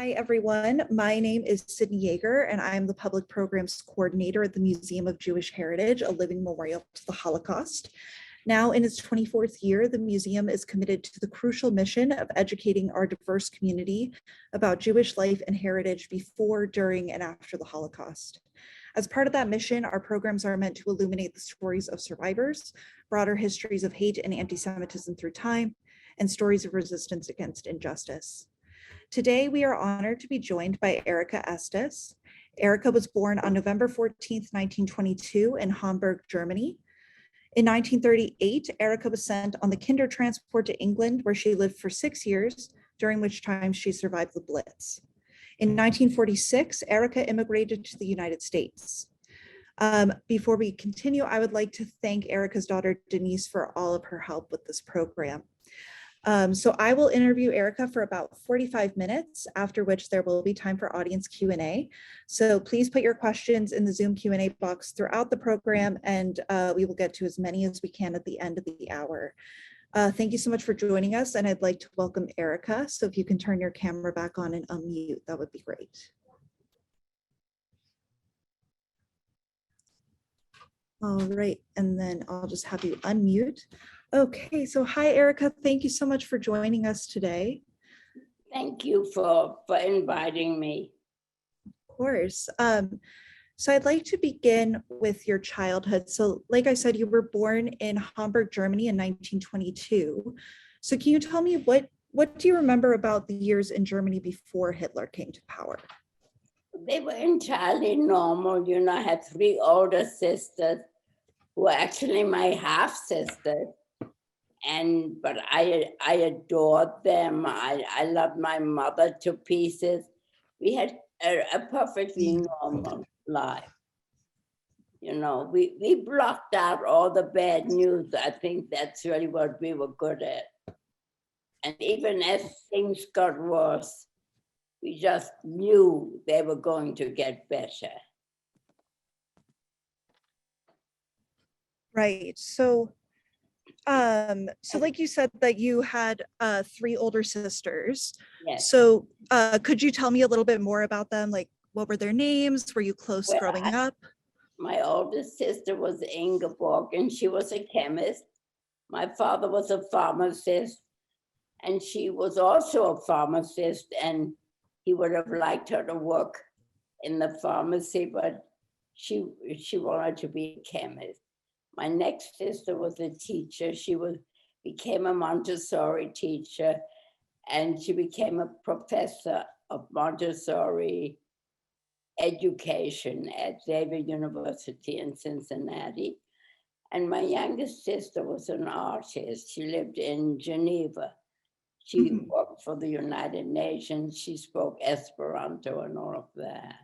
Hi, everyone. My name is Sydney Yeager, and I am the Public Programs Coordinator at the Museum of Jewish Heritage, a living memorial to the Holocaust. Now in its 24th year, the museum is committed to the crucial mission of educating our diverse community about Jewish life and heritage before, during, and after the Holocaust. As part of that mission, our programs are meant to illuminate the stories of survivors, broader histories of hate and anti-Semitism through time, and stories of resistance against injustice. Today, we are honored to be joined by Erika Estis. Erika was born on November 14th, 1922 in Hamburg, Germany. In 1938, Erika was sent on the Kindertransport to England, where she lived for 6 years, during which time she survived the Blitz. In 1946, Erika immigrated to the United States. Before we continue, I would like to thank Erika's daughter, Denise, for all of her help with this program. So I will interview Erika for about 45 minutes, after which there will be time for audience Q&A. So please put your questions in the Zoom Q&A box throughout the program, and we will get to as many as we can at the end of the hour. Thank you so much for joining us, and I'd like to welcome Erika. So if you can turn your camera back on and unmute, that would be great. All right, and then I'll just have you unmute. Okay, so hi, Erika. Thank you so much for joining us today. Thank you for inviting me. Of course. So I'd like to begin with your childhood. So like I said, you were born in Hamburg, Germany in 1922. So can you tell me what do you remember about the years in Germany before Hitler came to power? They were entirely normal. You know, I had 3 older sisters who were actually my half-sisters. But I adored them. I loved my mother to pieces. We had a perfectly normal life. You know, we blocked out all the bad news. I think that's really what we were good at. And even as things got worse, we just knew they were going to get better. Right. So like you said that you had 3 older sisters. Yes. So could you tell me a little bit more about them? Like, what were their names? Were you close growing up? My oldest sister was Ingeborg, and she was a chemist. My father was a pharmacist, and she was also a pharmacist, and he would have liked her to work in the pharmacy, but she wanted to be a chemist. My next sister was a teacher. She became a Montessori teacher, and she became a professor of Montessori education at Xavier University in Cincinnati. And my youngest sister was an artist. She lived in Geneva. She worked for the United Nations. She spoke Esperanto and all of that.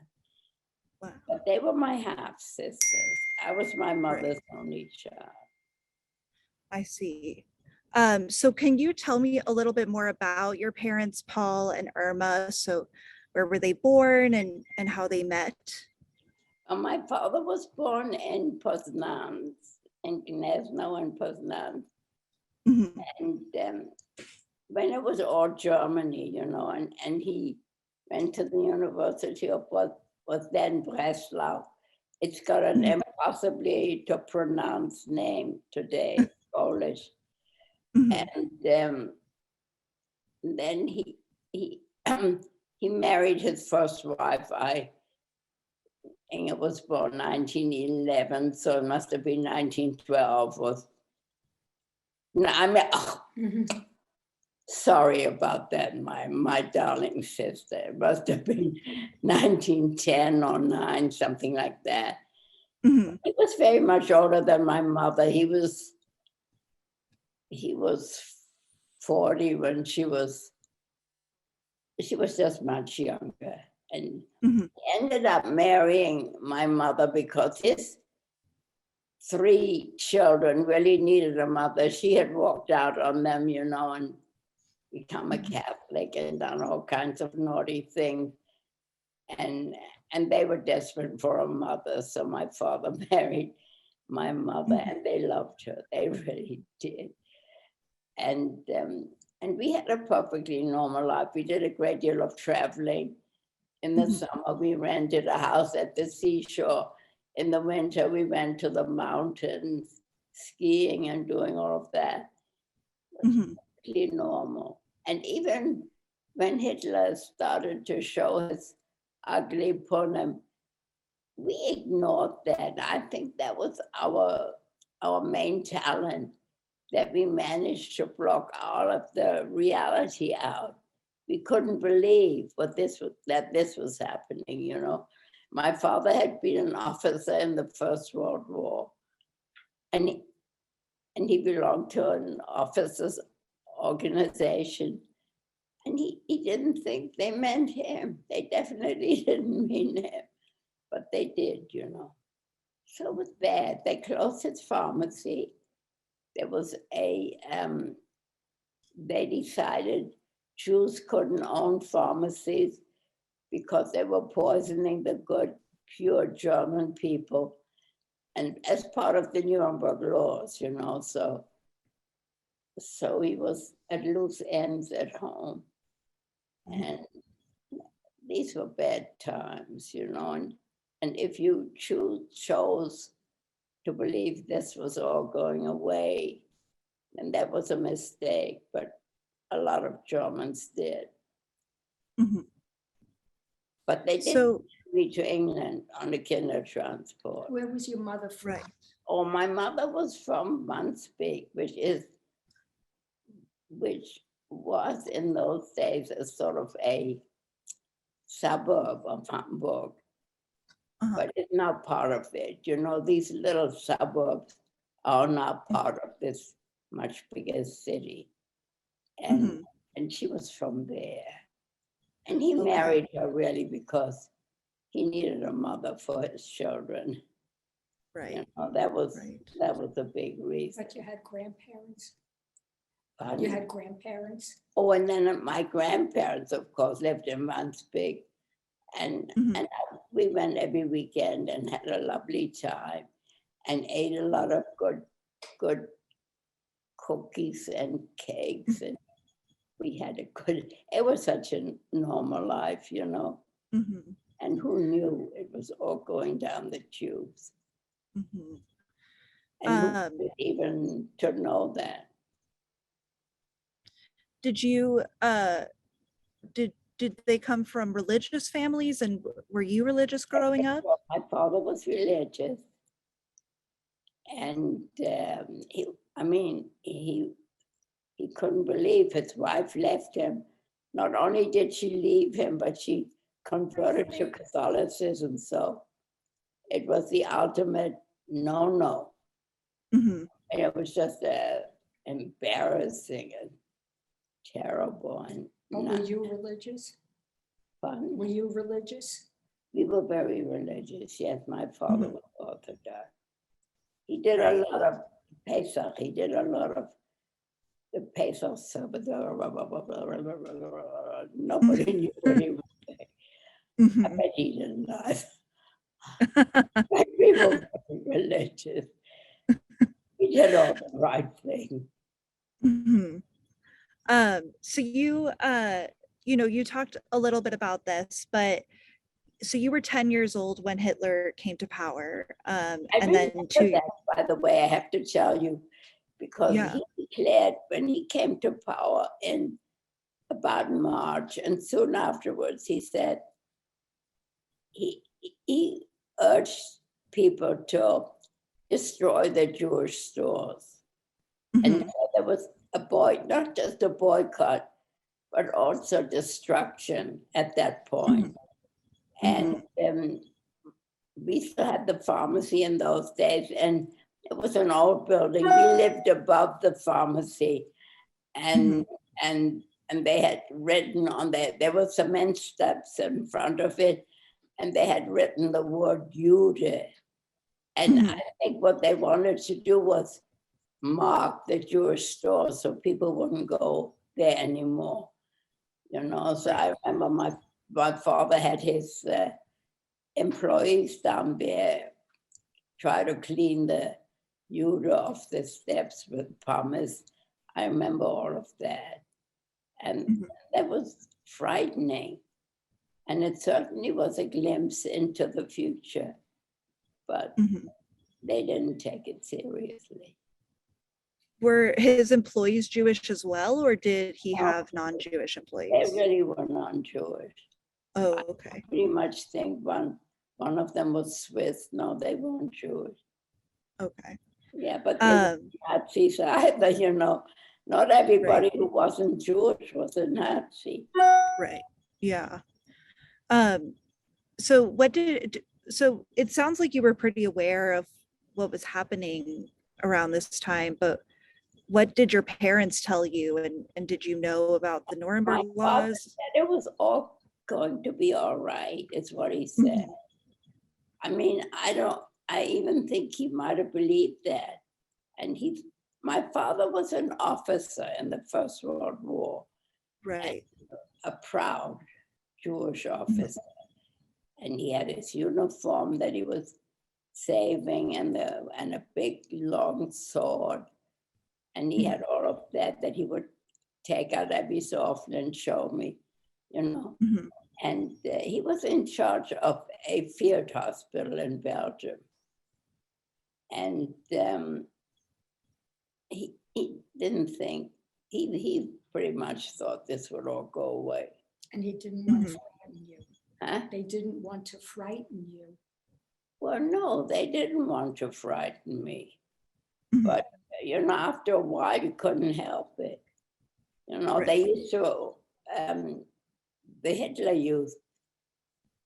Wow. But they were my half-sisters. I was my mother's only child. I see. So can you tell me a little bit more about your parents, Paul and Irma? So where were they born and how they met? My father was born in Poznan, in Gniezno and Poznan. And when it was all Germany, you know, and he went to the University of what was then Breslau. It's got an impossibly to pronounce name today, Polish. And then he married his first wife. I think it was born 1911, so it must have been 1912. Sorry about that, my darling sister. It must have been 1910 or 9, something like that. He was very much older than my mother. He was 40 when she was just much younger. And he ended up marrying my mother because his 3 children really needed a mother. She had walked out on them, you know, and become a Catholic and done all kinds of naughty things. And they were desperate for a mother. So my father married my mother and they loved her. They really did. And And we had a perfectly normal life. We did a great deal of traveling. In the summer, we rented a house at the seashore. In the winter, we went to the mountains, skiing and doing all of that. It was perfectly normal. And even when Hitler started to show his ugly punim, we ignored that. I think that was our main talent, that we managed to block all of the reality out. We couldn't believe that this was happening, you know. My father had been an officer in the First World War, and he belonged to an officers' organization. And he didn't think they meant him. They definitely didn't mean him, but they did, you know. So it was bad. They closed his pharmacy. There was they decided Jews couldn't own pharmacies because they were poisoning the good, pure German people. And as part of the Nuremberg Laws, you know, so he was at loose ends at home. And these were bad times, you know, and if you chose to believe this was all going away, then that was a mistake, but a lot of Germans did. But they didn't reach to England on the Kindertransport. Where was your mother from? Right. Oh, my mother was from Wandsbek, which was in those days a sort of a suburb of Hamburg, but it's not part of it. You know, these little suburbs are not part of this much bigger city. And she was from there. And he married her really because he needed a mother for his children. Right. You know, that was a big reason. But you had grandparents? Pardon? You had grandparents? Oh, and then my grandparents, of course, lived in Wandsbek. And we went every weekend and had a lovely time and ate a lot of good cookies and cakes. And we had it was such a normal life, you know. And who knew it was all going down the tubes? And who even to know that? Did you did they come from religious families, and were you religious growing up? My father was religious, and he couldn't believe his wife left him. Not only did she leave him, but she converted to Catholicism. So it was the ultimate no. And it was just embarrassing and terrible. And were you religious? Fun. Were you religious? We were very religious. Yes, my father was Orthodox. He did a lot of Pesach. He did a lot of the Pesach service. Nobody knew what he was saying. I bet he didn't know. We were very religious. We did all the right thing. So you talked a little bit about this, but so you were 10 years old when Hitler came to power. And then that, by the way, I have to tell you, because he declared when he came to power in about March, and soon afterwards he said he urged people to destroy the Jewish stores. And there was not just a boycott, but also destruction at that point. And we still had the pharmacy in those days, and it was an old building. We lived above the pharmacy, and they had written on there were cement steps in front of it, and they had written the word Jude. And I think what they wanted to do was mark the Jewish store so people wouldn't go there anymore. You know, so I remember my father had his employees down there try to clean the Jude off the steps with pumice. I remember all of that. And Mhm. that was frightening. And it certainly was a glimpse into the future, but Mhm. they didn't take it seriously. Were his employees Jewish as well, or did he No. have non-Jewish They employees? really were non-Jewish. Oh, okay. Pretty much think one of them was Swiss. No, they weren't Jewish. Okay. Yeah, but they weren't Nazis either, you know. Not everybody who wasn't Jewish was a Nazi. Right. Yeah. So so it sounds like you were pretty aware of what was happening around this time, but what did your parents tell you, and did you know about the Nuremberg My father Laws? said it was all going to be all right, is what he said. Mhm. I mean, I even think he might have believed that. And my father was an officer in the First World War, Right. a proud Jewish officer. And he had his uniform that he was saving and a big long sword. And he had all of that he would take out every so often and show me, you know. Mhm. And he was in charge of a field hospital in Belgium. And he didn't think, he pretty much thought this would all go away. And he didn't want to Mhm. frighten you. Huh? They didn't want to frighten you. Well, no, they didn't want to frighten me. Mhm. But, you know, after a while, you couldn't help it. You know, they used to, the Hitler Youth,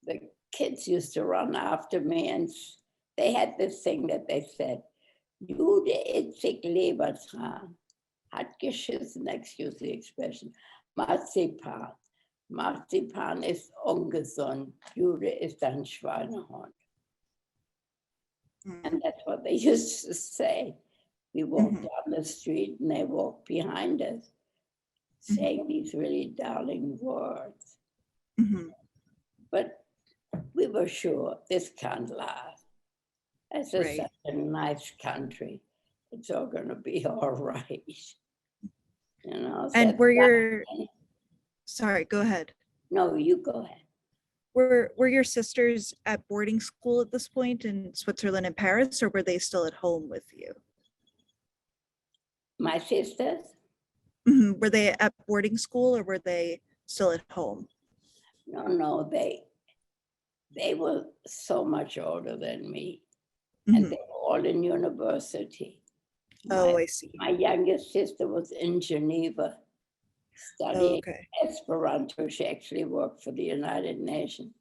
the kids used to run after me, and they had this thing that they said, Jude ist sich Lebertran, hat geschissen, excuse the expression, Marzipan. Marzipan ist ungesund, Jude ist ein Schweinehund. And that's what they used to say. We walked down the street and they walked behind us, saying these really darling words. Mhm. But we were sure this can't last. This is Right. such a nice country. It's all going to be all right. You know. And were sorry, go ahead. No, you go ahead. Were your sisters at boarding school at this point in Switzerland and Paris, or were they still at home with you? My sisters? Mhm. Were they at boarding school, or were they still at home? No, they were so much older than me, Mhm. and they were all in university. Oh, I see. My youngest sister was in Geneva studying Okay. Esperanto. She actually worked for the United Nations.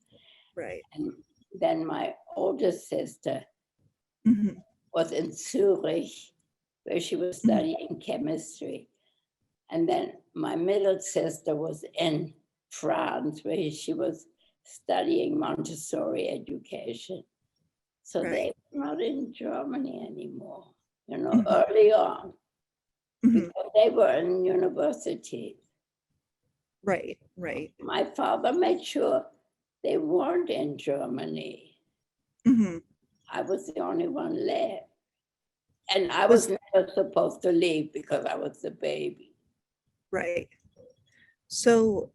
Right. And then my oldest sister Mhm. was in Zurich, where she was studying chemistry. And then my middle sister was in France, where she was studying Montessori education. So they were not in Germany anymore, you know, early on, Mhm. because they were in university. Right. Right. My father made sure they weren't in Germany. Mhm. I was the only one left. And I was never supposed to leave because I was the baby. Right. So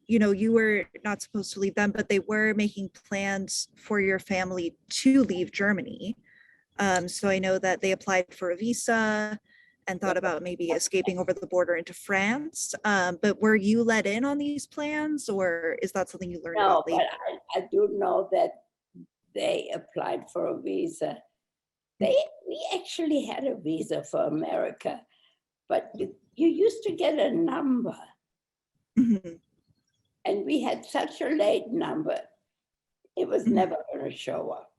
you know, you were not supposed to leave them, but they were making plans for your family to leave Germany. So I know that they applied for a visa and thought about maybe escaping over the border into France. But were you let in on these plans, or is that something you learned No, about later? but I do know that they applied for a visa. We actually had a visa for America, but you used to get a number. Mhm. And we had such a late number, it was never going to show up.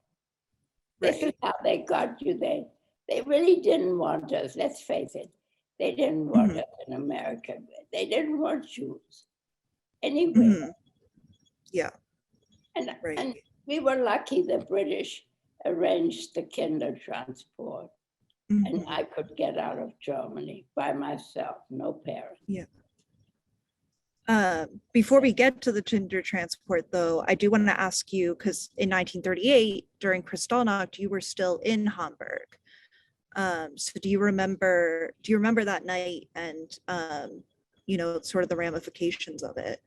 This is how they got you. They really didn't want us, let's face it. They didn't want us in America. They didn't want Jews anywhere. Yeah. And Right. we were lucky the British arranged the Kindertransport. And I could get out of Germany by myself, no parents. Yeah. Before we get to the Kindertransport, though, I do want to ask you, because in 1938, during Kristallnacht, you were still in Hamburg. So do you remember that night and, sort of the ramifications of it?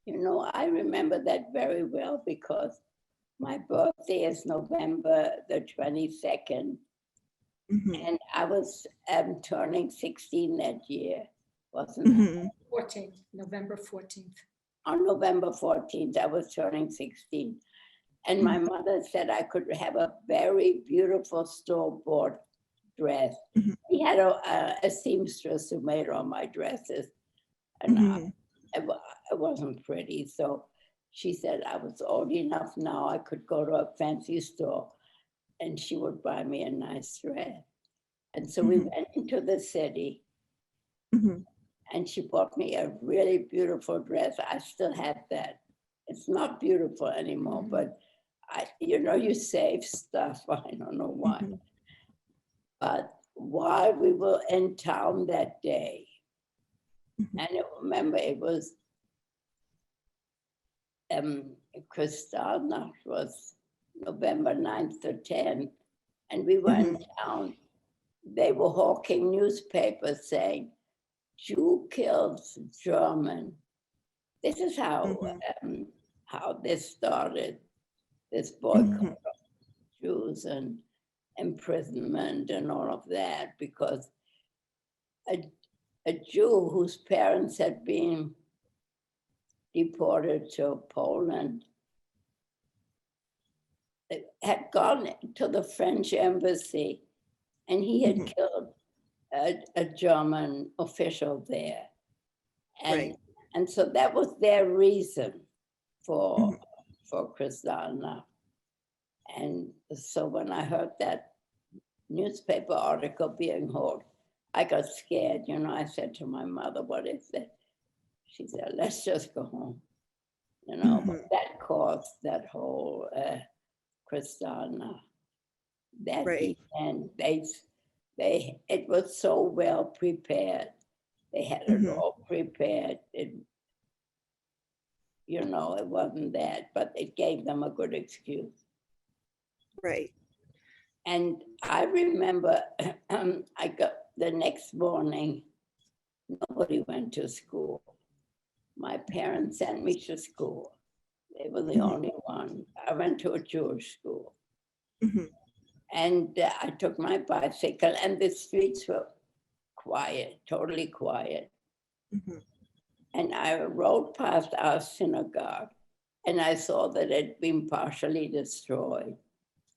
I remember that very well because my birthday is November the 22nd, Mhm, and I was turning 16 that year, wasn't mhm, 14th, November 14th. On November 14th, I was turning 16. And my mother said I could have a very beautiful store-bought dress. mhm, We had a seamstress who made all my dresses, and mhm, it wasn't pretty. So she said I was old enough now I could go to a fancy store and she would buy me a nice dress. And so we mhm, went into the city mhm. and she bought me a really beautiful dress. I still have that. It's not beautiful anymore, but you save stuff. I don't know why. Mhm. But while we were in town that day, Mhm. and I remember it was Kristallnacht was November 9th or 10th, and we were in town. They were hawking newspapers saying, Jew kills German. This is how this started, this boycott Mhm. of Jews and imprisonment and all of that, because a Jew whose parents had been deported to Poland had gone to the French embassy and he had Mhm. killed a German official there. And, Right. and so that was their reason for, Mhm. for Kristallnacht. And so when I heard that newspaper article being held, I got scared. I said to my mother, what is it? She said, let's just go home. But Mhm. that caused that whole Kristallnacht. That Right. event, it was so well prepared. They had it Mhm. all prepared. It wasn't that, but it gave them a good excuse. Right. And I remember I got the next morning, nobody went to school. My parents sent me to school. They were the Mhm. only one. I went to a Jewish school. Mhm. And I took my bicycle, and the streets were quiet, totally quiet. Mhm. And I rode past our synagogue, and I saw that it had been partially destroyed.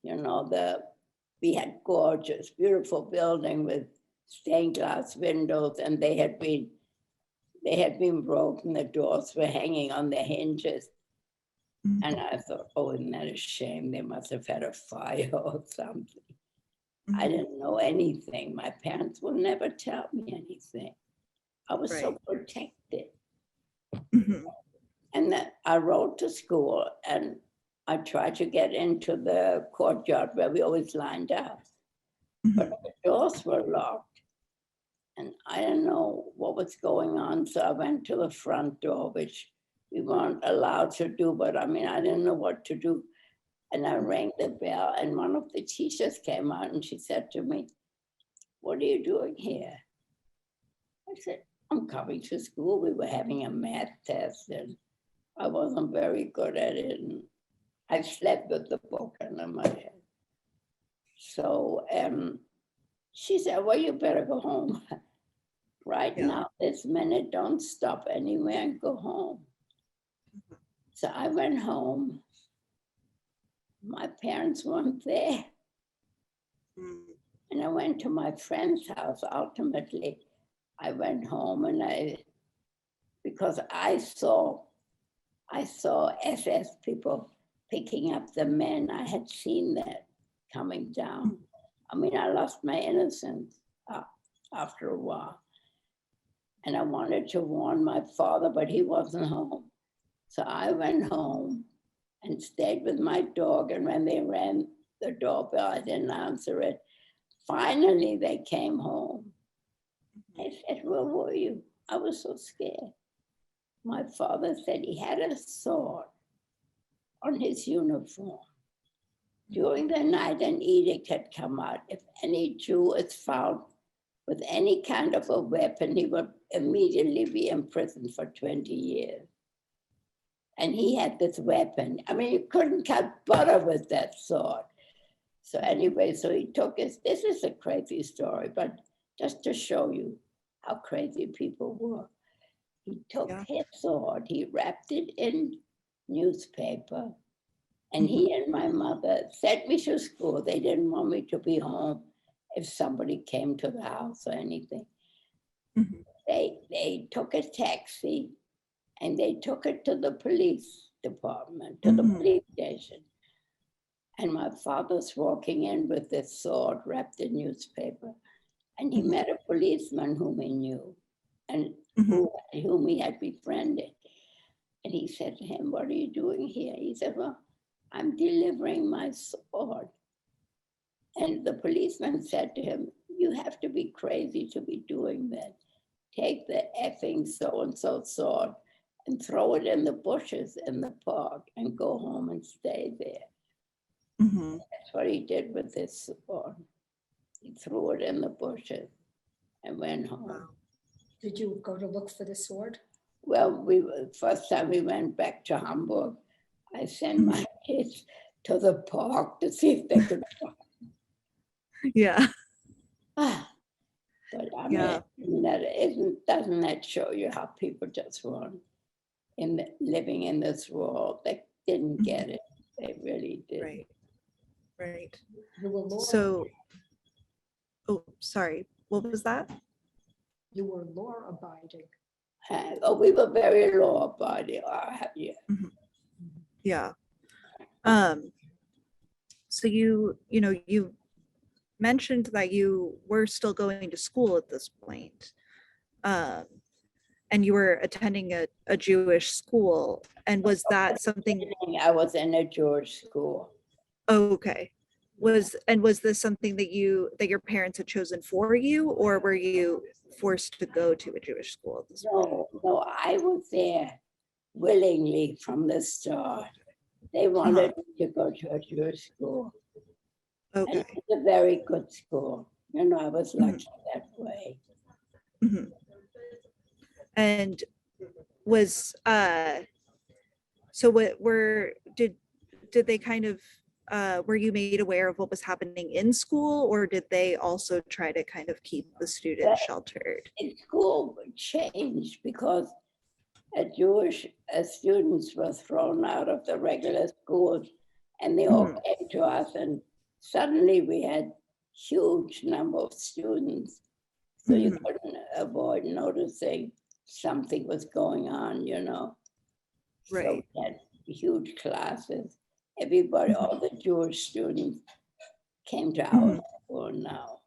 We had gorgeous, beautiful building with stained glass windows, and they had been broken. The doors were hanging on their hinges. And I thought, oh, isn't that a shame? They must have had a fire or something. I Mhm. didn't know anything. My parents would never tell me anything. I was so Right. protected. Mhm. And then I rode to school and I tried to get into the courtyard where we always lined up, but Mhm. the doors were locked. And I didn't know what was going on. So I went to the front door, which we weren't allowed to do, but I didn't know what to do. And I rang the bell, and one of the teachers came out and she said to me, what are you doing here? I said, I'm coming to school. We were having a math test and I wasn't very good at it. And I slept with the book under my head. So she said, well, you better go home. Right Yeah. now, this minute, don't stop anywhere and go home. So I went home. My parents weren't there. Mhm. And I went to my friend's house. Ultimately, I went home and because I saw SS people picking up the men. I had seen that coming down. I lost my innocence after a while. And I wanted to warn my father, but he wasn't home. So I went home and stayed with my dog. And when they rang the doorbell, I didn't answer it. Finally, they came home. I said, where were you? I was so scared. My father said he had a sword on his uniform. During the night, an edict had come out. If any Jew is found with any kind of a weapon, he would immediately be imprisoned for 20 years. And he had this weapon. I mean, you couldn't cut butter with that sword. So anyway, so he took this is a crazy story, but just to show you how crazy people were. He took his sword, he wrapped it in newspaper, and he and my mother sent me to school. They didn't want me to be home if somebody came to the house or anything. They took a taxi and they took it to the police department, to the police station. And my father's walking in with this sword wrapped in newspaper. And he met a policeman whom he knew and whom he had befriended. And he said to him, "What are you doing here?" He said, "Well, I'm delivering my sword." And the policeman said to him, "You have to be crazy to be doing that. Take the effing so-and-so sword and throw it in the bushes in the park and go home and stay there." That's what he did with his sword. He threw it in the bushes and went home. Wow. Did you go to look for the sword? Well, first time we went back to Hamburg, I sent my kids to the park to see if they could find it. Yeah. But I mean, doesn't that show you how people just weren't living in this world? They didn't get it. They really did. Right. You were law. So, oh, sorry. What was that? You were law abiding. We were very law abiding. Yeah. So you mentioned that you were still going to school at this point. And you were attending a Jewish school. And was that something? I was in a Jewish school. Oh, okay. Was this something that your parents had chosen for you, or were you forced to go to a Jewish school at this point? No, I was there willingly from the start. They wanted me to go to a Jewish school. Okay. And it's a very good school. I was lucky that way. And was so did they kind of were you made aware of what was happening in school, or did they also try to kind of keep the students sheltered? In school changed because Jewish students were thrown out of the regular schools, and they all came to us, and suddenly we had huge number of students. So you couldn't avoid noticing something was going on, Right. So we had huge classes. Everybody, all the Jewish students came to our school now.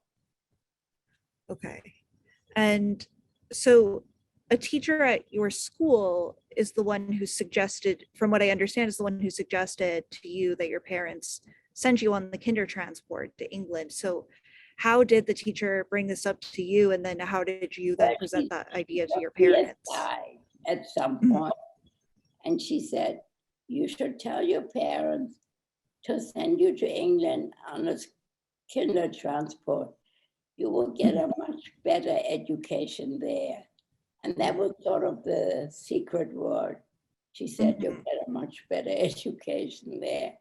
Okay. And so a teacher at your school is the one who suggested, from what I understand, is the one who suggested to you that your parents send you on the Kindertransport to England. So how did the teacher bring this up to you? And then how did you then present that idea to your parents? Died at some point. And she said, "You should tell your parents to send you to England on a Kindertransport. You will get a much better education there." And that was sort of the secret word. She said, "You'll get a much better education there."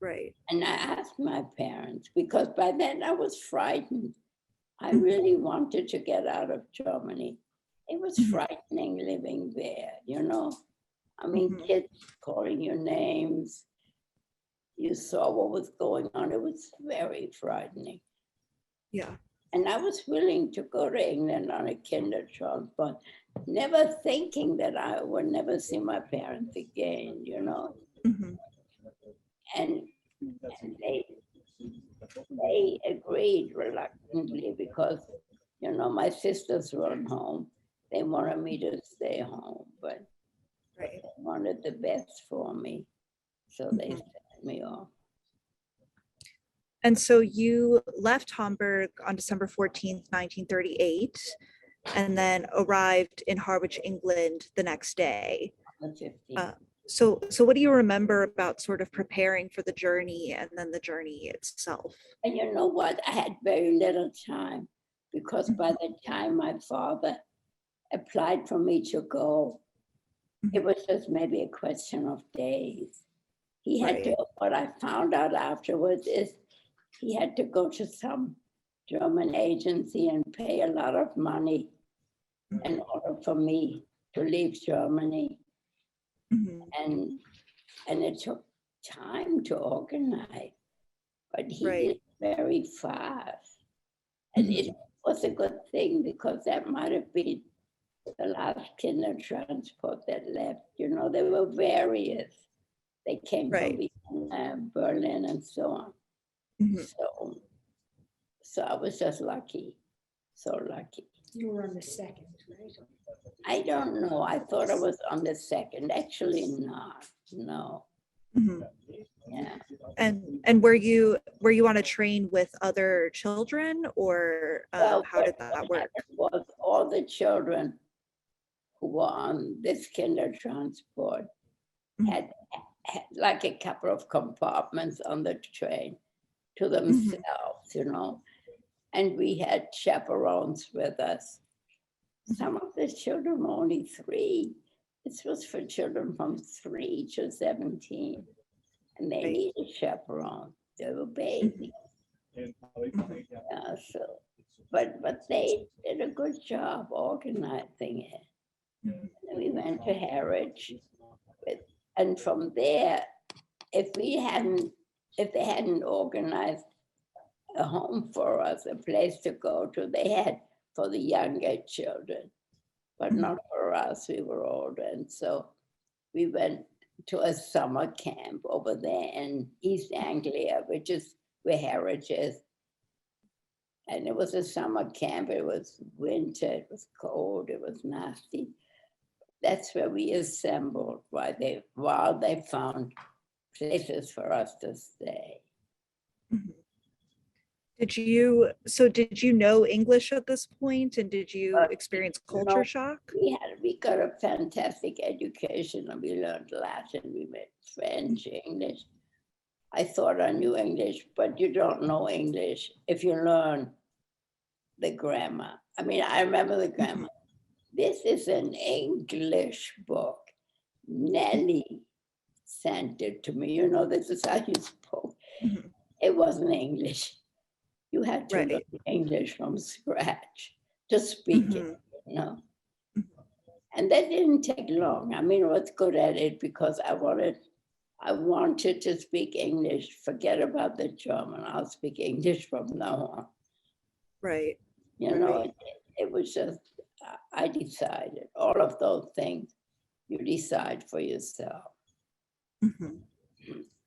Right. And I asked my parents, because by then I was frightened. I really wanted to get out of Germany. It was frightening living there, I mean, kids calling your names. You saw what was going on. It was very frightening. Yeah. And I was willing to go to England on a Kindertransport, never thinking that I would never see my parents again, And they agreed reluctantly because, my sisters weren't home. They wanted me to stay home, but they wanted the best for me. So they sent me off. And so you left Hamburg on December 14th, 1938, and then arrived in Harwich, England the next day. On the 15th. So what do you remember about sort of preparing for the journey and then the journey itself? And you know what? I had very little time because by the time my father applied for me to go, it was just maybe a question of days. He had to, what I found out afterwards is he had to go to some German agency and pay a lot of money in order for me to leave Germany. And it took time to organize, but he did very fast. And it was a good thing because that might have been the last Kindertransport that left. You know, there were various. They came from Berlin and so on. So I was just lucky, so lucky. You were on the second, right? I don't know. I thought I was on the second. Actually, not. No. Yeah. And were you on a train with other children, or how did that work? Was all the children who were on this Kindertransport had like a couple of compartments on the train to themselves, you know, and we had chaperones with us. Some of the children were only 3. This was for children from 3 to 17, and they needed chaperones. They were babies. Yeah, so, but they did a good job organizing it. And we went to Harwich, and from there, if they hadn't organized a home for us, a place to go to, they had for the younger children, but not for us. We were older, and so we went to a summer camp over there in East Anglia, which is where Harwich is. And it was a summer camp. It was winter. It was cold. It was nasty. That's where we assembled while they found places for us to stay. Did you know English at this point, and did you experience culture shock? We got a fantastic education, and we learned Latin, we learned French, English. I thought I knew English, but you don't know English if you learn the grammar. I mean, I remember the grammar. This is an English book. Nellie sent it to me. You know, this is how you spoke. It wasn't English. You had to learn English from scratch to speak it, you know. And that didn't take long. I mean, I was good at it because I wanted to speak English. Forget about the German. I'll speak English from now on. Right. You know, it was just, I decided all of those things, you decide for yourself.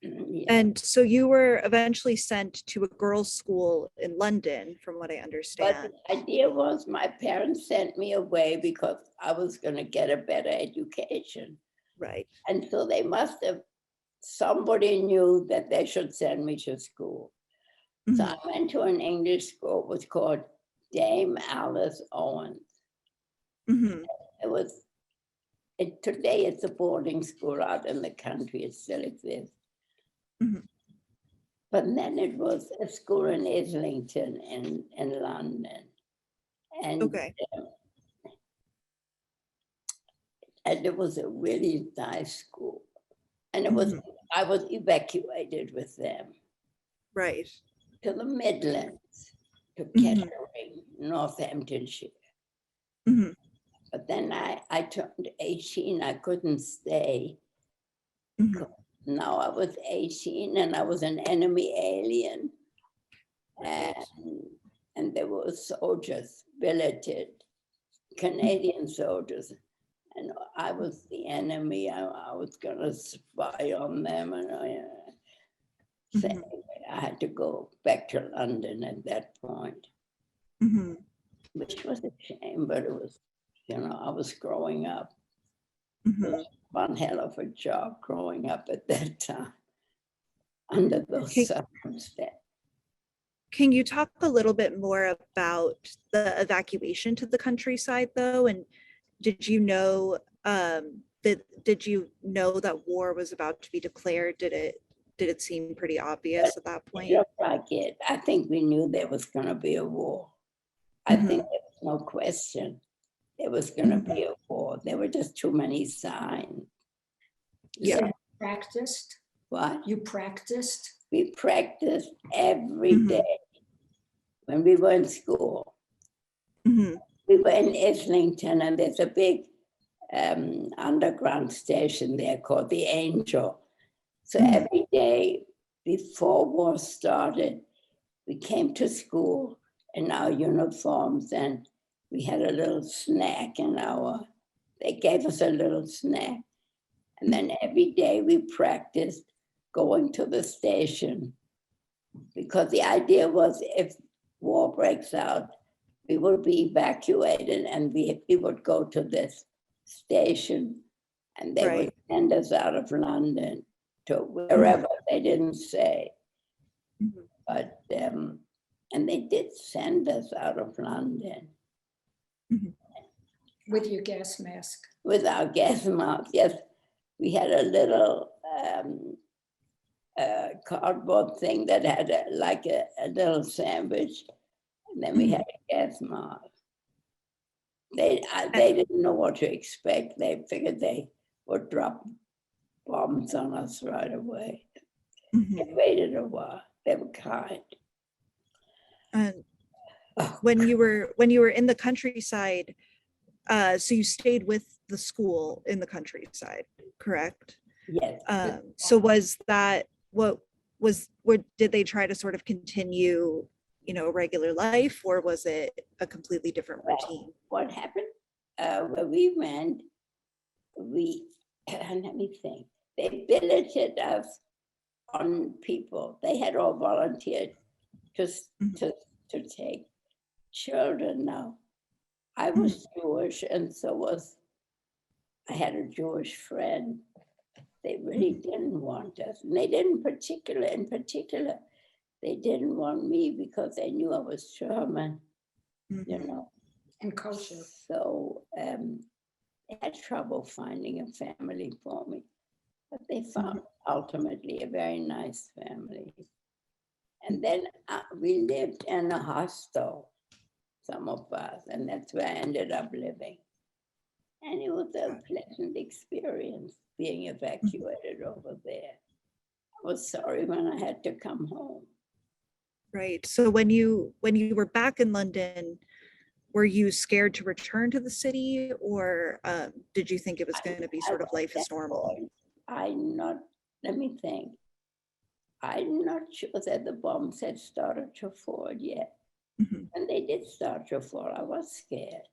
Yeah. And so you were eventually sent to a girls' school in London, from what I understand. But the idea was my parents sent me away because I was going to get a better education. Right. And so they must have, somebody knew that they should send me to school. So I went to an English school. It was called Dame Alice Owens. Today it's a boarding school out in the country. It still exists. But then it was a school in Islington in London. And, and it was a really nice school. And it was, I was evacuated with them. Right. To the Midlands, to Kettering, Northamptonshire. But then I turned 18, I couldn't stay. Now I was 18 and I was an enemy alien. And there were soldiers, billeted, Canadian soldiers. And I was the enemy. I was gonna spy on them. And so anyway, I had to go back to London at that point, which was a shame, but it was, you know, I was growing up. It was one hell of a job growing up at that time under those circumstances. Can you talk a little bit more about the evacuation to the countryside, though? And did you know that did you know that war was about to be declared? Did it seem pretty obvious at that It point? looked like it. I think we knew there was going to be a war. I think there was no question there was going to be a war. There were just too many signs. Yeah. So you practiced? What? You practiced? We practiced every day when we were in school. We were in Islington, and there's a big underground station there called the Angel. So every day before war started, we came to school in our uniforms, and we had a little snack they gave us a little snack. And then every day we practiced going to the station, because the idea was if war breaks out, we would be evacuated and we would go to this station, and they would send us out of London to wherever, they didn't say. But, and they did send us out of London. With your gas mask? With our gas mask, yes. We had a little cardboard thing that had a little sandwich, and then we had a gas mask. They didn't know what to expect. They figured they would drop bombs on us right away. They waited a while. They were kind. And when you were in the countryside, so you stayed with the school in the countryside, correct? Yes. So did they try to sort of continue, regular life, or was it a completely different routine? What happened? When we went, let me think. They billeted us on people. They had all volunteered to take children. Now, I was Jewish, and I had a Jewish friend. They really didn't want us. And they didn't in particular, they didn't want me because they knew I was German, And kosher. So they had trouble finding a family for me. But they found ultimately a very nice family. And then we lived in a hostel, some of us, and that's where I ended up living. And it was a pleasant experience being evacuated over there. I was sorry when I had to come home. Right. So when you were back in London, were you scared to return to the city, or did you think it was going to be sort of life as normal? Let me think. I'm not sure that the bombs had started to fall yet. And they did start to fall. I was scared.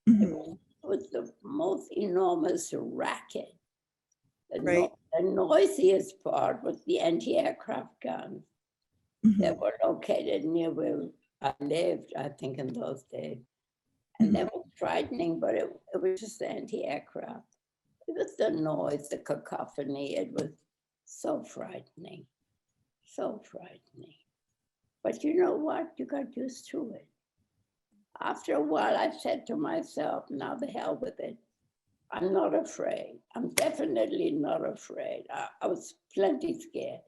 It was the most enormous racket. The noisiest part was the anti-aircraft guns that were located near where I lived, I think, in those days. And they were frightening, but it was just anti-aircraft. It was the noise, the cacophony. It was so frightening, so frightening. But you know what? You got used to it. After a while, I said to myself, now the hell with it. I'm not afraid. I'm definitely not afraid. I was plenty scared,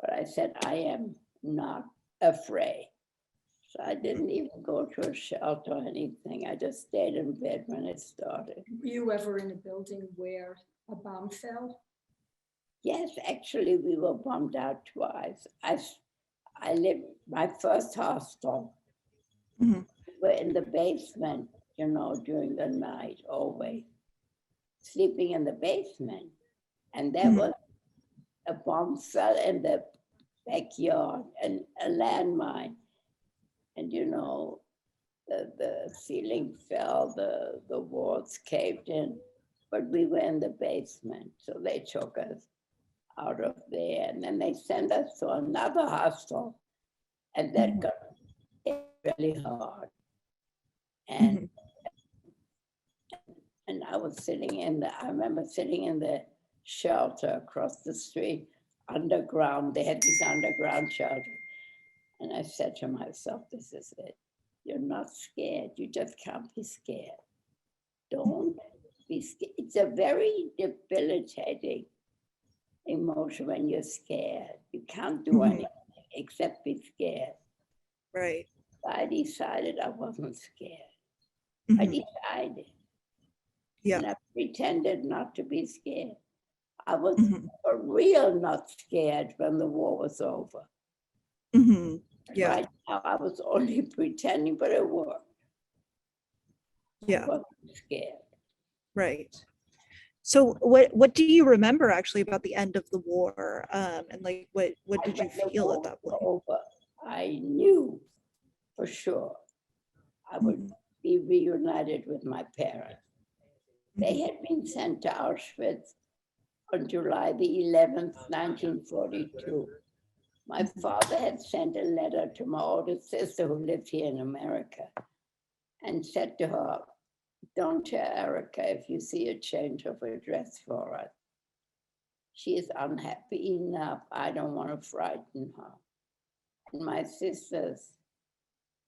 but I said, I am not afraid. So I didn't even go to a shelter or anything. I just stayed in bed when it started. Were you ever in a building where a bomb fell? Yes, actually, we were bombed out twice. I lived, my first hostel, we were in the basement, during the night, always sleeping in the basement. And there was a bomb fell in the backyard, and a landmine. And the ceiling fell, the walls caved in, but we were in the basement. So they took us out of there, and then they sent us to another hostel, and that got really hard. And I was I remember sitting in the shelter across the street, underground. They had these underground shelters. And I said to myself, this is it. You're not scared. You just can't be scared. Don't It's a very debilitating emotion when you're scared. You can't do anything except be scared. Right. I decided I wasn't scared. I Mhm. decided. Yeah. And I pretended not to be scared. I was Mhm. for real not scared when the war was over. Mhm. Yeah. Right now, I was only pretending, but it worked. I Yeah. wasn't scared. Right. So what do you remember actually about the end of the war? And like what did you When the feel war at that was point? over, I knew for sure I would Mhm. be reunited with my parents. They Mhm. had been sent to Auschwitz on July the 11th, 1942. My father had sent a letter to my older sister who lived here in America and said to her, "Don't tell Erika if you see a change of address for us. She is unhappy enough. I don't want to frighten her." And my sisters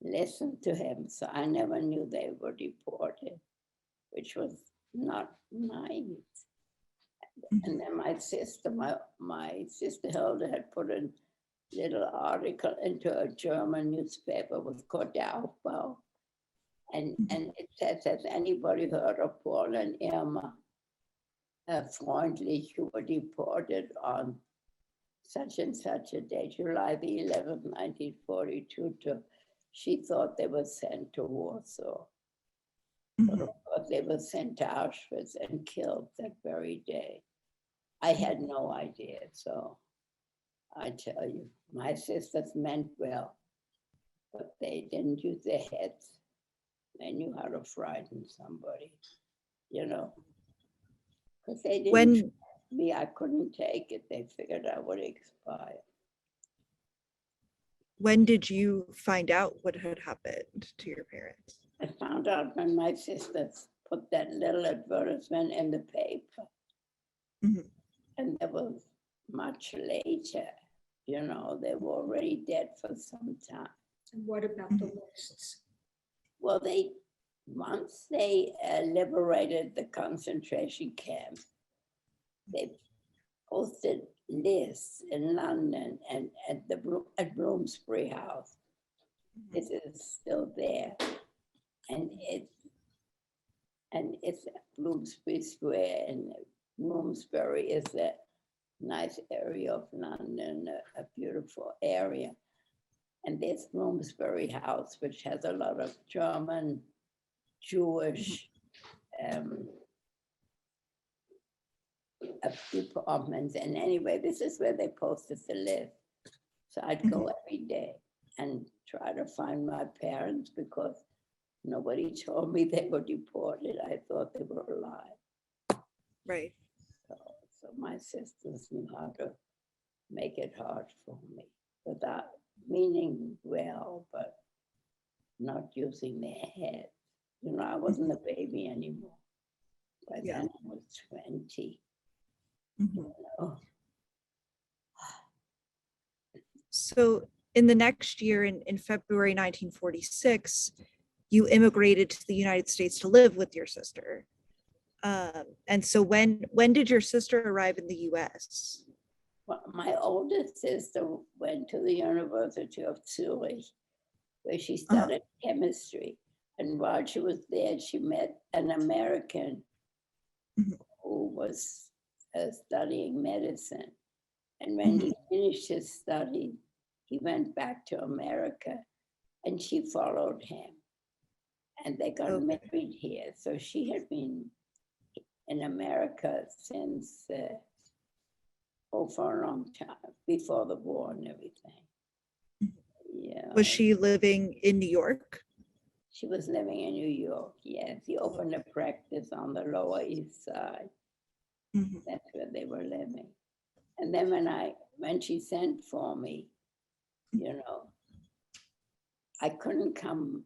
listened to him, so I never knew they were deported, which was not nice. And then my sister Hilda had put a little article into a German newspaper was called Der Aufbau. And it says, has anybody heard of Paul and Irma Freundlich, who were deported on such and such a day, July the 11th, 1942, she thought they were sent to Warsaw. But of course, they were sent to Auschwitz and killed that very day. I had no idea, so I tell you, my sisters meant well, but they didn't use their heads. They knew how to frighten somebody, you know, because they didn't When trust me. I couldn't take it. They figured I would expire. when did you find out what had happened to your parents? I found out when my sisters put that little advertisement in the paper. Mhm. And that was much later, you know, they were already dead for some time. And what about the lists? Well, once they liberated the concentration camps, they posted lists in London and at Bloomsbury House. It is still there, and it's at Bloomsbury Square, and Bloomsbury is a nice area of London, a beautiful area. And there's Bloomsbury House, which has a lot of German, Jewish departments. And anyway, this is where they posted the list. So I'd go every day and try to find my parents because nobody told me they were deported. I thought they were alive. Right. So my sisters knew how to make it hard for me without meaning well, but not using their head. You know, I wasn't a baby anymore. By then I was 20. You know? So in the next year, in February 1946, you immigrated to the United States to live with your sister. And so when did your sister arrive in the US? Well, my oldest sister went to the University of Zurich, where she studied chemistry. And while she was there, she met an American who was studying medicine. And when he finished his study, he went back to America and she followed him. And they got married here. So she had been in America since, for a long time, before the war and everything. Yeah. Was she living in New York? She was living in New York, yes. He opened a practice on the Lower East Side. That's where they were living. And then when she sent for me, you know, I couldn't come.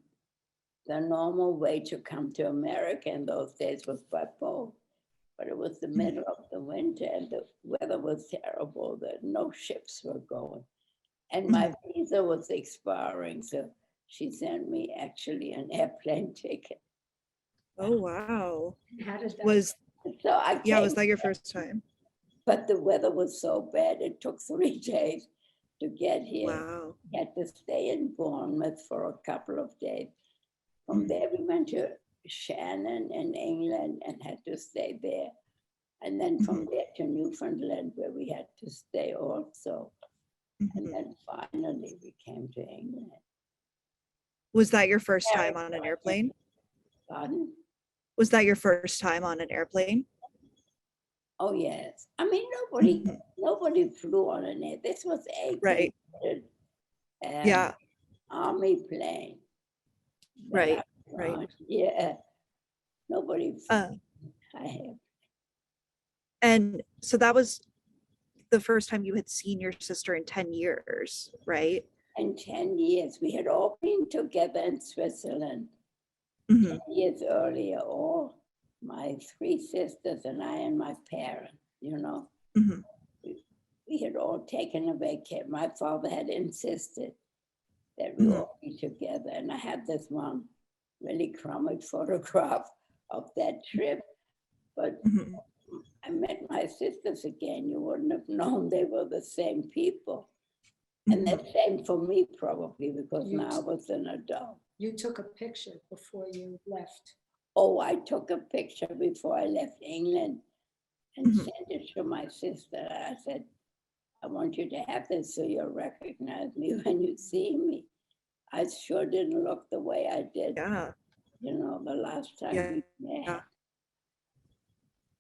The normal way to come to America in those days was by boat, but it was the middle of the winter and the weather was terrible, that no ships were going. And my visa was expiring, so she sent me actually an airplane ticket. Oh, wow. How did that? Was So I yeah, came, was that your first time? but the weather was so bad, it took 3 days to get here. Wow. We had to stay in Bournemouth for a couple of days. From Mhm. there, we went to Shannon in England and had to stay there. And then from there to Newfoundland, where we had to stay also. And Mhm. then finally, we came to England. Was that your first time on an airplane? Pardon? Was that your first time on an airplane? Oh, yes. I mean, nobody Mhm. nobody flew on an air. This was Right. Yeah. army plane. that Right. I was Right. on. Yeah. Nobody Uh, I have. and so that was the first time you had seen your sister in 10 years, right? In 10 years, we had all been together in Switzerland. Mhm. 10 years earlier, all my 3 sisters and I and my parents, you know. Mhm. We had all taken a vacation. My father had insisted that we Mhm. all be together. And I had this one really crummy photograph of that trip. But Mhm. I met my sisters again. You wouldn't have known they were the same people. And Mhm. the same for me, probably, because You now I was an adult. You took a picture before you left. Oh, I took a picture before I left England and Mhm. sent it to my sister. I said, I want you to have this so you'll recognize me when you see me. I sure didn't look the way I did, Yeah. you know, the last time Yeah. we met.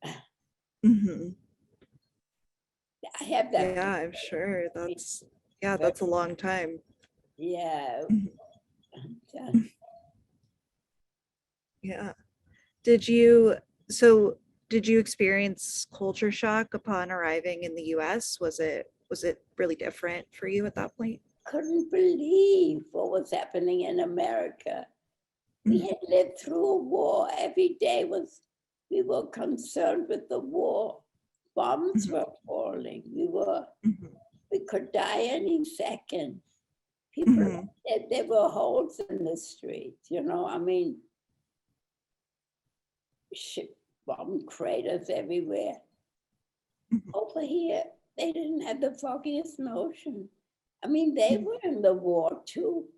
Yeah. Mhm. I have that. Yeah, I'm sure. That's Very- that's a long time. Yeah. Mhm. uh, Yeah. Did you so did you experience culture shock upon arriving in the US? Was it really different for you at that point? Couldn't believe what was happening in America. We Mhm. had lived through a war. Every day we were concerned with the war. Bombs Mhm. were falling. Mhm. We could die any second. People, Mhm. there were holes in the streets, you know. I mean, ship bomb craters everywhere. Mhm. Over here, they didn't have the foggiest notion. I mean, they were in the war too,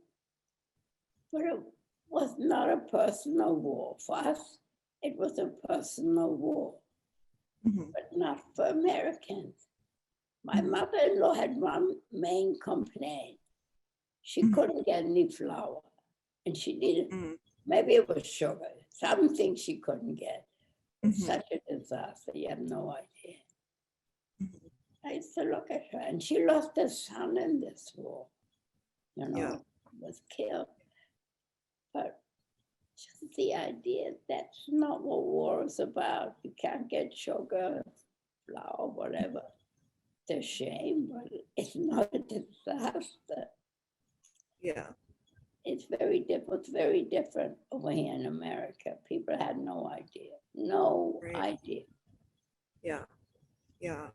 but it was not a personal war for us. It was a personal war, Mhm. but not for Americans. My Mhm. mother-in-law had one main complaint. She Mhm. couldn't get any flour, and she needed, Mhm. maybe it was sugar, something she couldn't get. It's Mhm. such a disaster, you have no idea. Mhm. I used to look at her, and she lost her son in this war, you know, Yeah. was killed. But just the idea that's not what war is about. You can't get sugar, flour, whatever. It's a shame, but it's not a disaster. Yeah. It's very different over here in America. People had no idea, no Right. idea. Yeah. Yeah.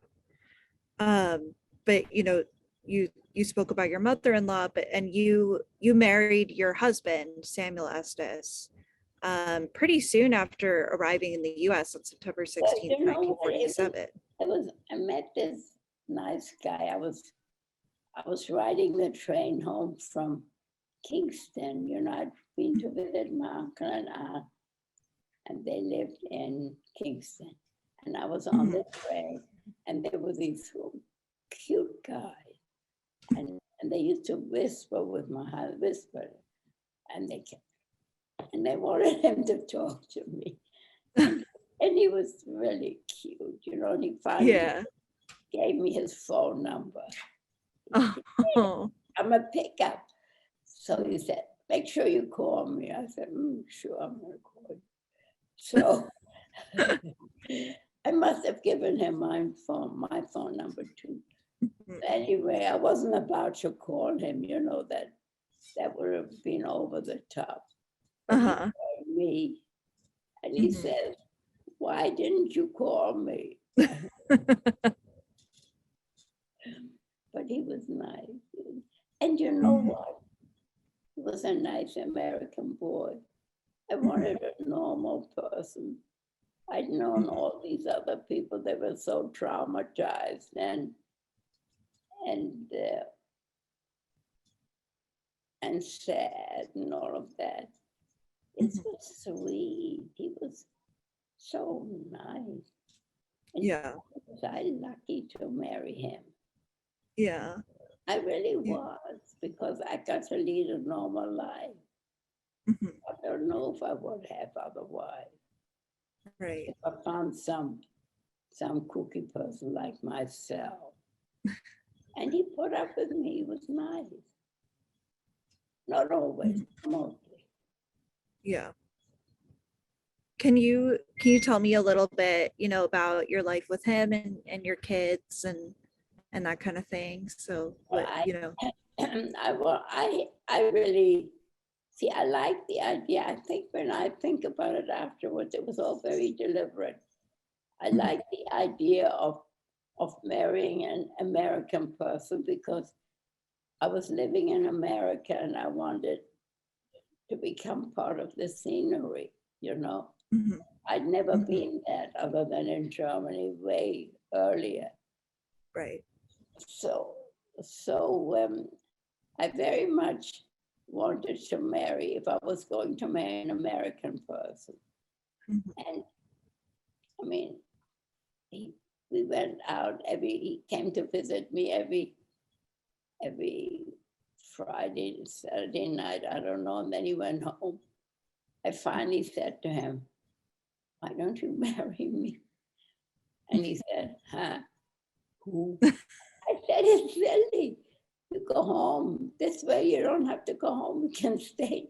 But you spoke about your mother-in-law, but and you married your husband, Samuel Estes, pretty soon after arriving in the US on September But 16th, you know what? 1947. I met this nice guy. I was riding the train home from Kingston. You know, I'd been to visit my uncle and aunt, and they lived in Kingston. And I was on Mhm. the train, and there were these cute guys, and they used to whisper with my husband, whisper, and they wanted him to talk to me, and he was really cute, you know. And he finally Yeah. gave me his phone number. Oh. I'm a pickup. So he said, make sure you call me. I said, sure, I'm going to call you. So I must have given him my phone number too. Anyway, I wasn't about to call him, you know, that would have been over the top. But he Uh-huh. called me and he Mhm. says, why didn't you call me? But he was nice. And you know Mhm. what? He was a nice American boy. I Mhm. wanted a normal person. I'd known all these other people, they were so traumatized and sad and all of that. It was sweet. He was so nice. And Yeah. was I lucky to marry him? Yeah. I really was, because I got to lead a normal life. Mhm. I don't know if I would have otherwise. Right. If I found some cookie person like myself. And he put up with me. He was nice. Not always, mostly. Yeah. Can you tell me a little bit, about your life with him and your kids and that kind of thing? So what, I really see. I like the idea. I think when I think about it afterwards, it was all very deliberate. I like the idea of marrying an American person because I was living in America and I wanted to become part of the scenery. Mhm. I'd never been that other than in Germany way earlier. Right. So I very much wanted to marry, if I was going to marry an American person. Mhm. And I mean, we went out he came to visit me every Friday, Saturday night, I don't know, and then he went home. I finally said to him, why don't you marry me? And he said, huh? Who? I said, it's silly. You go home. This way you don't have to go home. You can stay.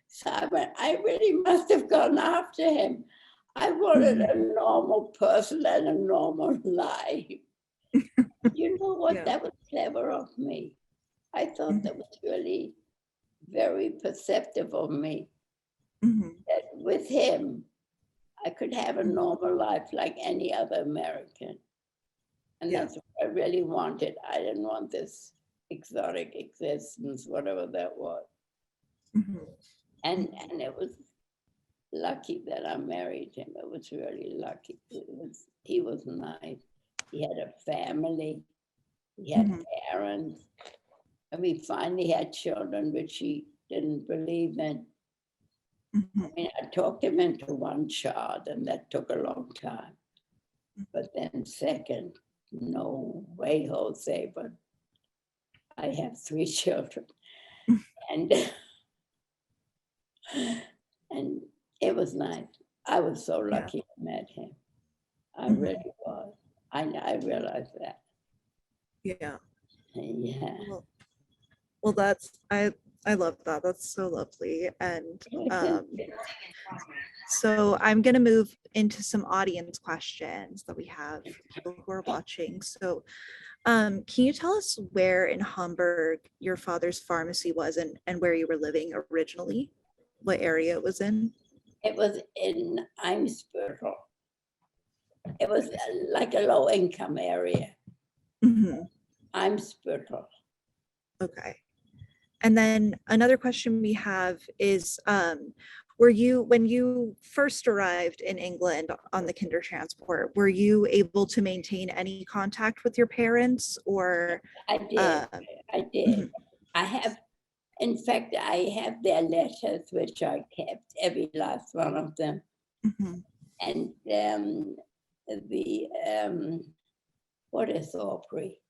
So I really must have gone after him. I wanted a normal person and a normal life. You know what? Yeah. That was clever of me. I thought that was really very perceptive of me. Mhm. That with him, I could have a normal life like any other American. And Yeah. that's what I really wanted. I didn't want this exotic existence, whatever that was. Mhm. And it was lucky that I married him. It was really lucky. He was nice. He had a family. He had parents. And we finally had children, which he didn't believe in. I mean, I talked him into one child, and that took a long time. But then second, no way, Jose, but I have 3 children. And and it was nice. I was so lucky I met him. I really was. I realized that. Yeah. Yeah. Well, I love that. That's so lovely. And so I'm going to move into some audience questions that we have for people who are watching. So can you tell us where in Hamburg your father's pharmacy was and where you were living originally? What area it was in? It was in Eimsbüttel. It was like a low income area. Eimsbüttel. Okay. And then another question we have is, when you first arrived in England on the Kindertransport, were you able to maintain any contact with your parents or? I did. I have, in fact, I have their letters, which I kept, every last one of them. And what is Aubrey?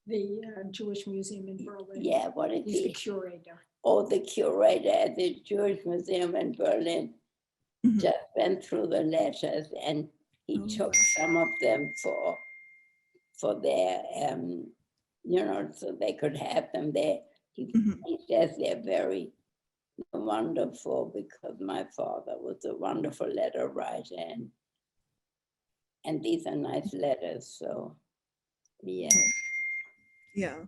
The Jewish Museum in Berlin. Yeah, what is He's he? the curator. Oh, the curator at the Jewish Museum in Berlin just went through the letters, and he took some of them for their, so they could have them there. He says they're very wonderful because my father was a wonderful letter writer, and these are nice letters. So, yeah. Yeah.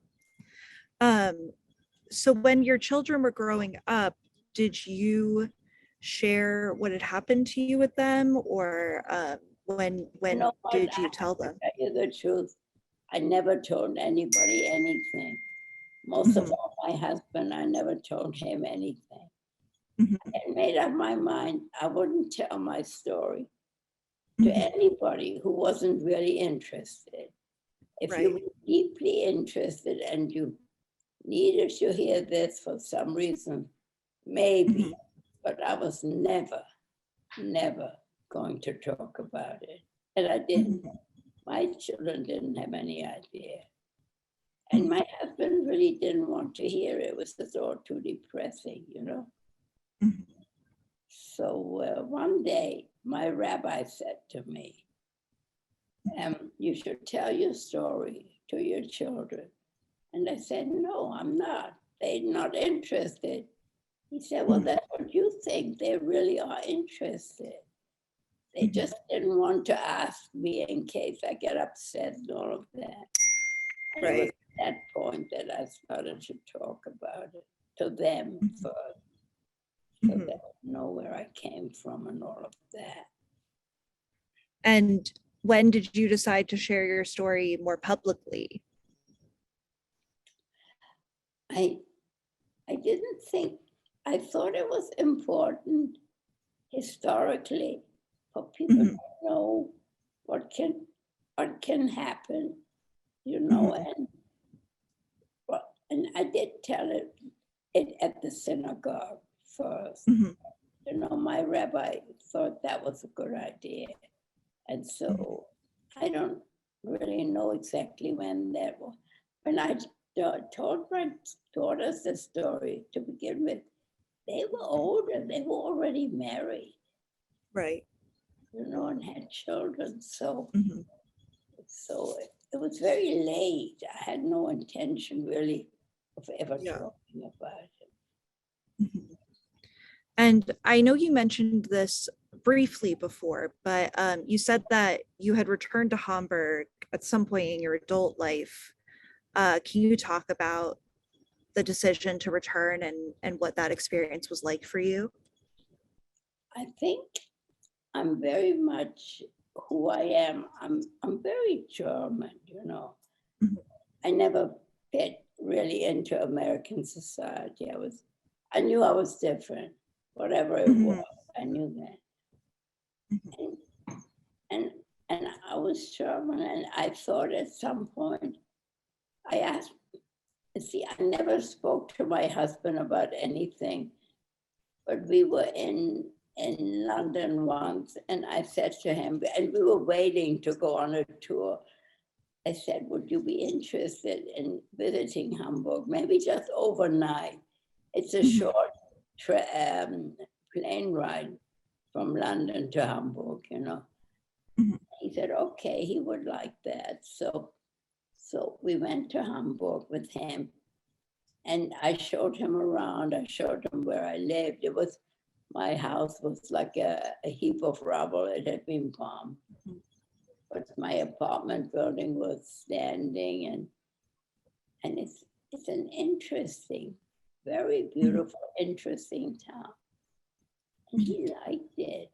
So when your children were growing up, did you share what had happened to you with them, or when did you tell them? To tell you the truth, I never told anybody anything. Most of all, my husband, I never told him anything. Mhm. I made up my mind I wouldn't tell my story to Mhm. anybody who wasn't really interested. If Right. you were deeply interested and you needed to hear this for some reason, maybe, Mhm. but I was never going to talk about it. And I didn't. Mhm. My children didn't have any idea. And my husband really didn't want to hear it. It was just all too depressing, you know. Mhm. So one day, my rabbi said to me, you should tell your story to your children. And I said, no, I'm not. They're not interested. He said, well, that's what you think. They really are interested. They just didn't want to ask me in case I get upset and all of that. And it was Right. at that point that I started to talk about it to them Mhm. first, so Mhm. they would know where I came from and all of that. And when did you decide to share your story more publicly? I didn't think, I thought it was important historically for people Mhm. to know what can happen, you know, and I did tell it at the synagogue first. Mhm. You know, my rabbi thought that was a good idea. And so I don't really know exactly when that was. When I told my daughters the story to begin with, they were older, they were already married, Right. you know, and had children. So Mhm. it was very late. I had no intention really of ever Yeah. talking about it. Mhm. And I know you mentioned this briefly before, but you said that you had returned to Hamburg at some point in your adult life. Can you talk about the decision to return and what that experience was like for you? I think I'm very much who I am. I'm very German, you know. Mhm. I never fit really into American society. I knew I was different, whatever it was. Mhm. I knew that. Mhm. And and and I was German, and I thought at some point I asked. See, I never spoke to my husband about anything, but we were in London once, and I said to him, and we were waiting to go on a tour. I said, would you be interested in visiting Hamburg? Maybe just overnight. It's a Mhm. short plane ride from London to Hamburg, you know. Mhm. He said, okay, he would like that. So we went to Hamburg with him, and I showed him around. I showed him where I lived. My house was like a heap of rubble. It had been bombed. Mhm. But my apartment building was standing, and it's an interesting, very beautiful, interesting town. And he liked it.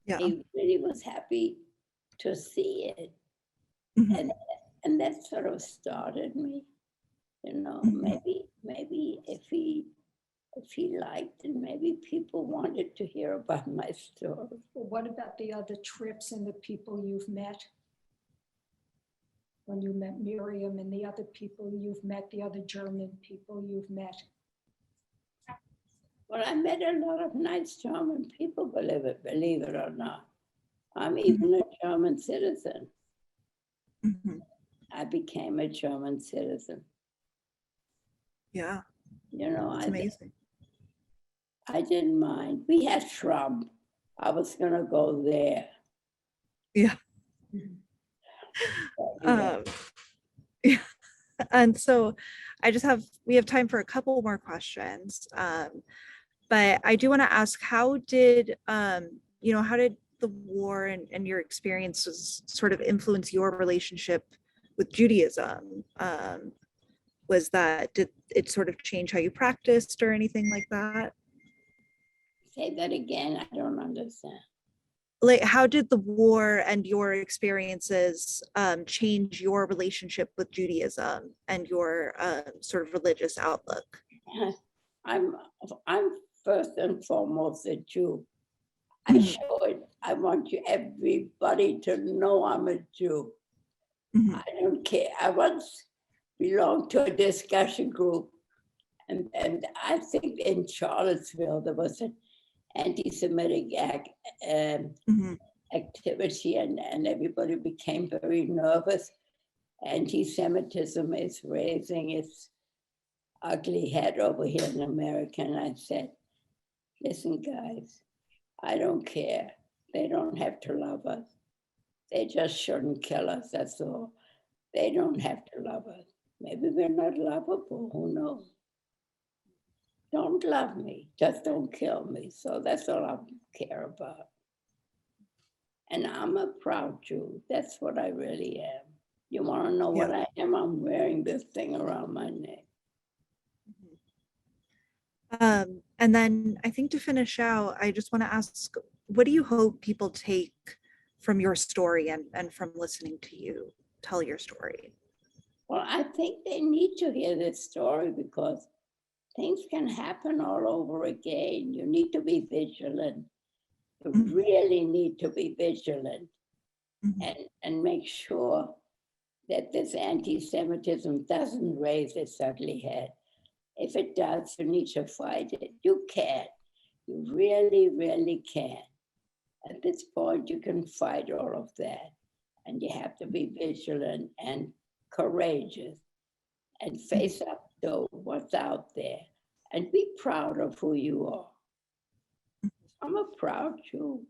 Yeah. He really was happy to see it. Mhm. And that sort of started me, you know, Mhm. maybe if he liked it, maybe people wanted to hear about my story. Well, what about the other trips and the people you've met? When you met Miriam and the other people you've met, the other German people you've met? Well, I met a lot of nice German people, believe it or not. I'm even a German citizen. Mhm. I became a German citizen. Yeah, You know, it's amazing. I didn't mind. We had Trump. I was going to go there. Yeah. Anyway, Yeah. And so we have time for a couple more questions. But I do want to ask, how did the war and your experiences sort of influence your relationship with Judaism? Did it sort of change how you practiced or anything like that? say that again. I don't understand. Like, how did the war and your experiences change your relationship with Judaism and your sort of religious outlook? I'm I'm first and foremost a Jew. I show it. I want everybody to know I'm a Jew. I don't care. I once belonged to a discussion group, and I think in Charlottesville there was an anti-Semitic activity, and everybody became very nervous. Anti-Semitism is raising its ugly head over here in America. And I said, listen, guys, I don't care. They don't have to love us. They just shouldn't kill us, that's all. They don't have to love us. Maybe we're not lovable, who knows? Don't love me, just don't kill me. So that's all I care about. And I'm a proud Jew. That's what I really am. You want to know what I am? I'm wearing this thing around my neck. And then I think to finish out, I just want to ask, what do you hope people take from your story and from listening to you tell your story? Well, I think they need to hear this story because things can happen all over again. You need to be vigilant. You really need to be vigilant and make sure that this anti-Semitism doesn't raise its ugly head. If it does, you need to fight it. You can. You really, really can. At this point, you can fight all of that. And you have to be vigilant and courageous and face up to what's out there and be proud of who you are. I'm a proud Jew.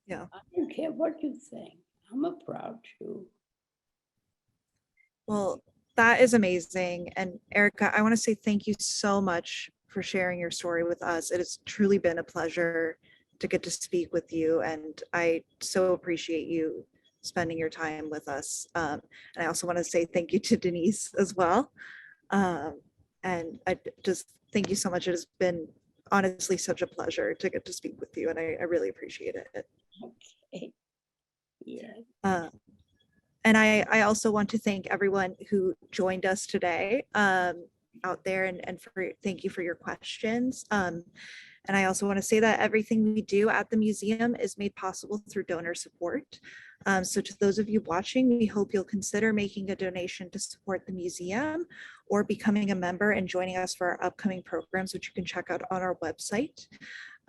Yeah. I don't care what you think. I'm a proud Jew. Well, that is amazing. And Erika, I want to say thank you so much for sharing your story with us. It has truly been a pleasure to get to speak with you. And I so appreciate you spending your time with us. And I also want to say thank you to Denise as well. And I just thank you so much. It has been honestly such a pleasure to get to speak with you. And I really appreciate it. Okay. Yeah. And I also want to thank everyone who joined us today out there and thank you for your questions. And I also want to say that everything we do at the museum is made possible through donor support. So to those of you watching, we hope you'll consider making a donation to support the museum or becoming a member and joining us for our upcoming programs, which you can check out on our website.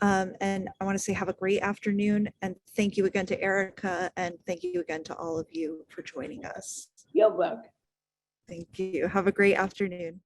And I want to say have a great afternoon and thank you again to Erika and thank you again to all of you for joining us. You're welcome. Thank you. Have a great afternoon.